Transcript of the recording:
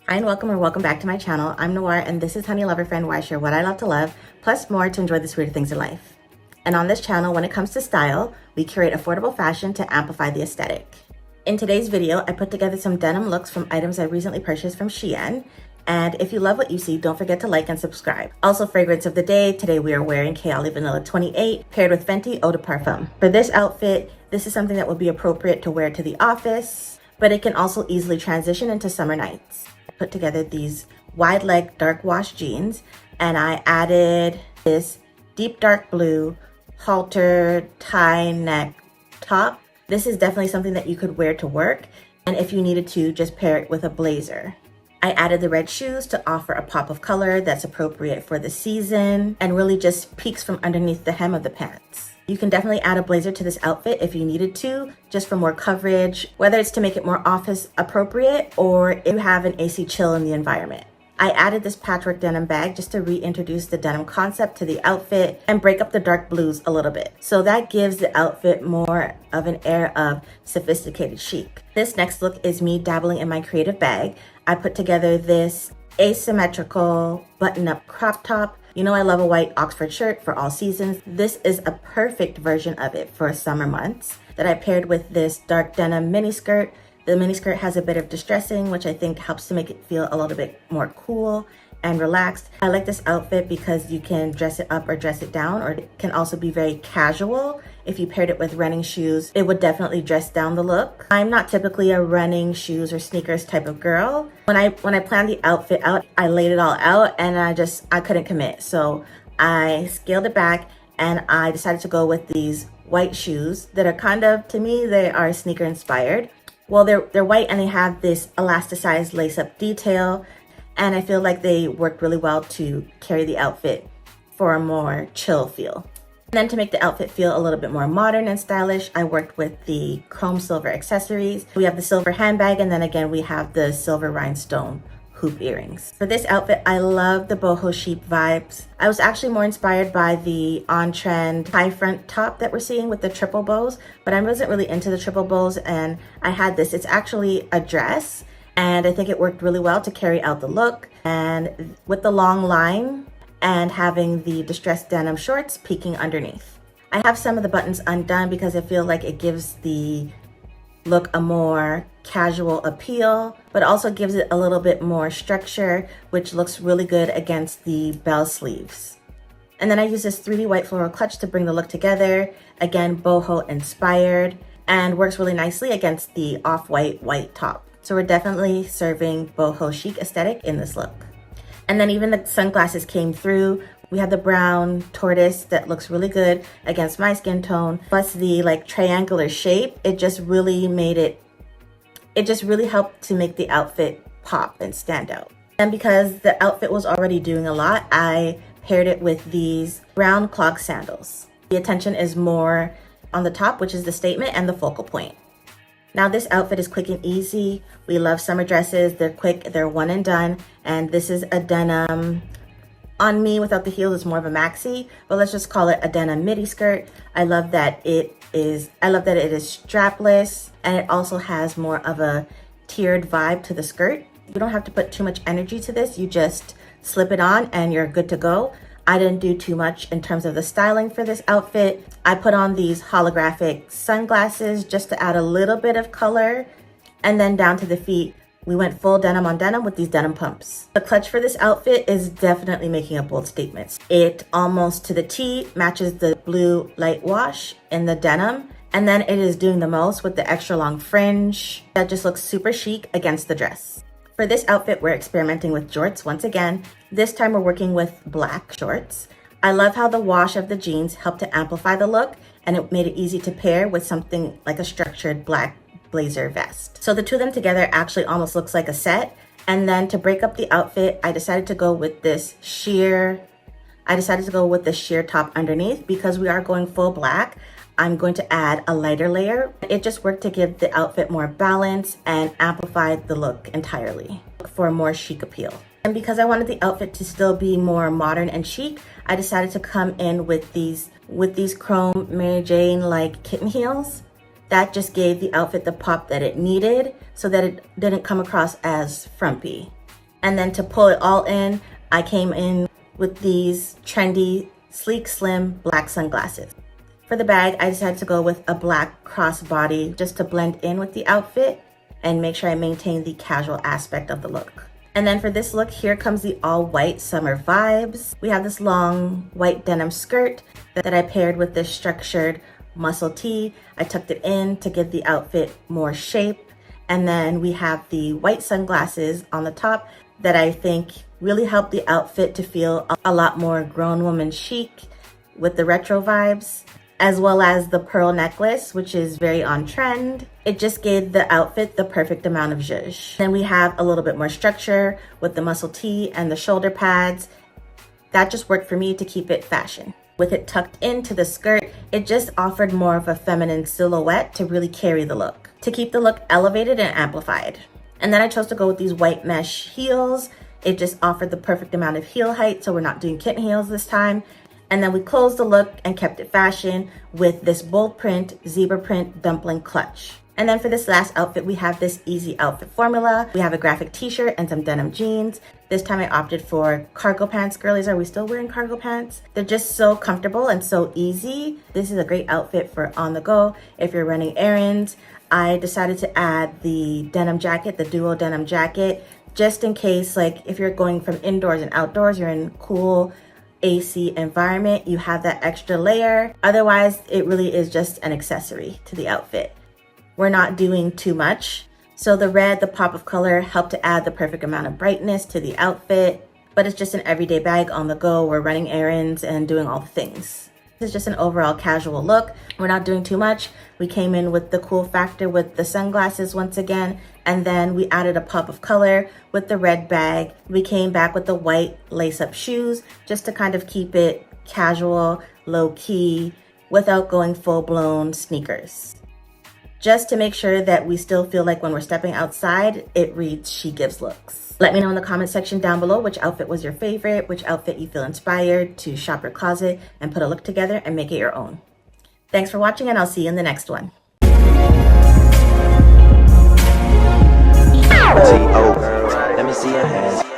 Hi and welcome or welcome back to my channel. I'm Noir and this is Honey Lover Friend, where I share what I love to love, plus more to enjoy the sweeter things in life. And on this channel, when it comes to style, we curate affordable fashion to amplify the aesthetic. In today's video, I put together some denim looks from items I recently purchased from SHEIN. And if you love what you see, don't forget to like and subscribe. Also, fragrance of the day, today we are wearing Kayali Vanilla 28 paired with Fenty Eau de Parfum. For this outfit, this is something that would be appropriate to wear to the office, but it can also easily transition into summer nights. Put together these wide leg dark wash jeans, and I added this deep dark blue halter tie neck top. This is definitely something that you could wear to work, and if you needed to, just pair it with a blazer. I added the red shoes to offer a pop of color that's appropriate for the season and really just peeks from underneath the hem of the pants. You can definitely add a blazer to this outfit if you needed to, just for more coverage, whether it's to make it more office appropriate or if you have an AC chill in the environment. I added this patchwork denim bag just to reintroduce the denim concept to the outfit and break up the dark blues a little bit. So that gives the outfit more of an air of sophisticated chic. This next look is me dabbling in my creative bag. I put together this asymmetrical button-up crop top. You know I love a white Oxford shirt for all seasons. This is a perfect version of it for summer months that I paired with this dark denim mini skirt. The mini skirt has a bit of distressing, which I think helps to make it feel a little bit more cool and relaxed. I like this outfit because you can dress it up or dress it down, or it can also be very casual. If you paired it with running shoes, it would definitely dress down the look. I'm not typically a running shoes or sneakers type of girl. When I planned the outfit out, I laid it all out and I couldn't commit. So I scaled it back and I decided to go with these white shoes that are kind of, to me, they are sneaker inspired. Well, they're white and they have this elasticized lace-up detail, and I feel like they worked really well to carry the outfit for a more chill feel. And then to make the outfit feel a little bit more modern and stylish, I worked with the chrome silver accessories. We have the silver handbag, and then again, we have the silver rhinestone hoop earrings. For this outfit, I love the boho chic vibes. I was actually more inspired by the on-trend high front top that we're seeing with the triple bows, but I wasn't really into the triple bows, and I had this. It's actually a dress, and I think it worked really well to carry out the look. And with the long line and having the distressed denim shorts peeking underneath. I have some of the buttons undone because I feel like it gives the look a more casual appeal, but also gives it a little bit more structure, which looks really good against the bell sleeves. And then I use this 3D white floral clutch to bring the look together. Again, boho inspired, and works really nicely against the off-white white top. So we're definitely serving boho chic aesthetic in this look. And then even the sunglasses came through. We have the brown tortoise that looks really good against my skin tone, plus the like triangular shape. It just really helped to make the outfit pop and stand out. And because the outfit was already doing a lot, I paired it with these brown clog sandals. The attention is more on the top, which is the statement and the focal point. Now this outfit is quick and easy. We love summer dresses. They're quick, they're one and done. And this is a denim. On me, without the heel, is more of a maxi, but let's just call it a denim midi skirt. I love that it is strapless, and it also has more of a tiered vibe to the skirt. You don't have to put too much energy to this. You just slip it on and you're good to go. I didn't do too much in terms of the styling for this outfit. I put on these holographic sunglasses just to add a little bit of color, and then down to the feet, we went full denim on denim with these denim pumps. The clutch for this outfit is definitely making a bold statement. It almost to the T matches the blue light wash in the denim, and then it is doing the most with the extra long fringe that just looks super chic against the dress. For this outfit, we're experimenting with jorts once again. This time we're working with black shorts. I love how the wash of the jeans helped to amplify the look, and it made it easy to pair with something like a structured black blazer vest. So the two of them together actually almost looks like a set. And then to break up the outfit, I decided to go with this sheer top underneath. Because we are going full black, I'm going to add a lighter layer. It just worked to give the outfit more balance and amplify the look entirely for a more chic appeal. And because I wanted the outfit to still be more modern and chic, I decided to come in with these chrome Mary Jane like kitten heels. That just gave the outfit the pop that it needed so that it didn't come across as frumpy. And then to pull it all in, I came in with these trendy, sleek, slim black sunglasses. For the bag, I decided to go with a black crossbody just to blend in with the outfit and make sure I maintain the casual aspect of the look. And then for this look, here comes the all white summer vibes. We have this long white denim skirt that I paired with this structured muscle tee. I tucked it in to give the outfit more shape. And then we have the white sunglasses on the top that I think really helped the outfit to feel a lot more grown woman chic with the retro vibes, as well as the pearl necklace, which is very on trend. It just gave the outfit the perfect amount of zhuzh. Then we have a little bit more structure with the muscle tee and the shoulder pads. That just worked for me to keep it fashion. With it tucked into the skirt, it just offered more of a feminine silhouette to really carry the look, to keep the look elevated and amplified. And then I chose to go with these white mesh heels. It just offered the perfect amount of heel height, so we're not doing kitten heels this time. And then we closed the look and kept it fashion with this bold print, zebra print dumpling clutch. And then for this last outfit, we have this easy outfit formula. We have a graphic t-shirt and some denim jeans. This time I opted for cargo pants. Girlies, are we still wearing cargo pants? They're just so comfortable and so easy. This is a great outfit for on the go if you're running errands. I decided to add the denim jacket, the duo denim jacket, just in case, like if you're going from indoors and outdoors, you're in cool AC environment, you have that extra layer. Otherwise, it really is just an accessory to the outfit. We're not doing too much. So the red, the pop of color helped to add the perfect amount of brightness to the outfit, but it's just an everyday bag on the go. We're running errands and doing all the things. This is just an overall casual look. We're not doing too much. We came in with the cool factor with the sunglasses once again, and then we added a pop of color with the red bag. We came back with the white lace-up shoes just to kind of keep it casual, low-key, without going full-blown sneakers. Just to make sure that we still feel like when we're stepping outside, it reads She Gives Looks. Let me know in the comment section down below which outfit was your favorite, which outfit you feel inspired to shop your closet and put a look together and make it your own. Thanks for watching, and I'll see you in the next one. Let me see your hands.